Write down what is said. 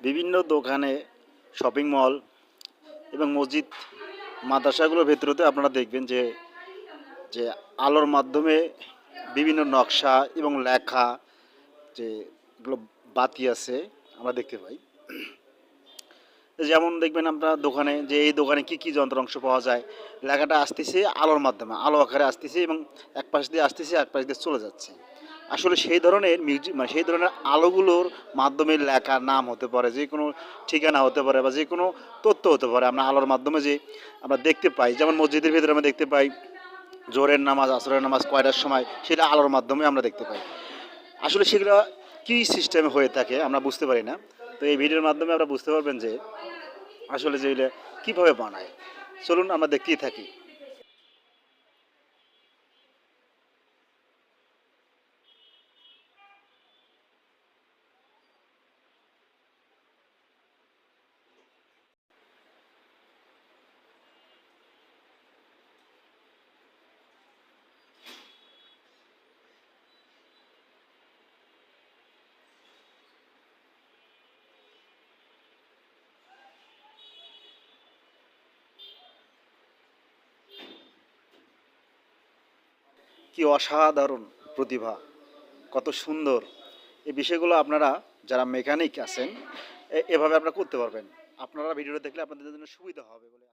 বিভিন্ন দোকানে, shopping mall এবং মসজিদ, মাদ্রাসাগুলোর ভেতরেতে আপনারা দেখবেন যে যে আলোর মাধ্যমে বিভিন্ন নকশা এবং লেখা যে এগুলো বাতি আছে আমরা দেখতে পাই। যেমন দেখবেন আপনার দোকানে যে এই দোকানে কি কি যন্ত্রাংশ পাওয়া যায়, লেখাটা আসতেছে আলোর মাধ্যমে, আলো আকারে আসতেছে এবং এক পাশ দিয়ে আসতেছে এক পাশ দিয়ে চলে যাচ্ছে। আসলে সেই ধরনের মিউজিক মানে সেই ধরনের আলোগুলোর মাধ্যমে লেখা নাম হতে পারে, যে কোনো ঠিকানা হতে পারে বা যে কোনো তথ্য হতে পারে আমরা আলোর মাধ্যমে যে আমরা দেখতে পাই। যেমন মসজিদের ভিতরে আমরা দেখতে পাই জোহরের নামাজ, আসরের নামাজ কয়টার সময়, সেটা আলোর মাধ্যমে আমরা দেখতে পাই। আসলে সেগুলো কী সিস্টেমে হয়ে থাকে আমরা বুঝতে পারি না। তো এই ভিডিওর মাধ্যমে আমরা বুঝতে পারবেন যে আসলে যে এগুলো কীভাবে বানায়। চলুন আমরা দেখতেই থাকি। কি অসাধারণ প্রতিভা, কত সুন্দর! এই বিষয়গুলো আপনারা যারা মেকানিক আছেন এভাবে আপনারা করতে পারবেন। আপনারা ভিডিওটা দেখলে আপনাদের জন্য সুবিধা হবে বলে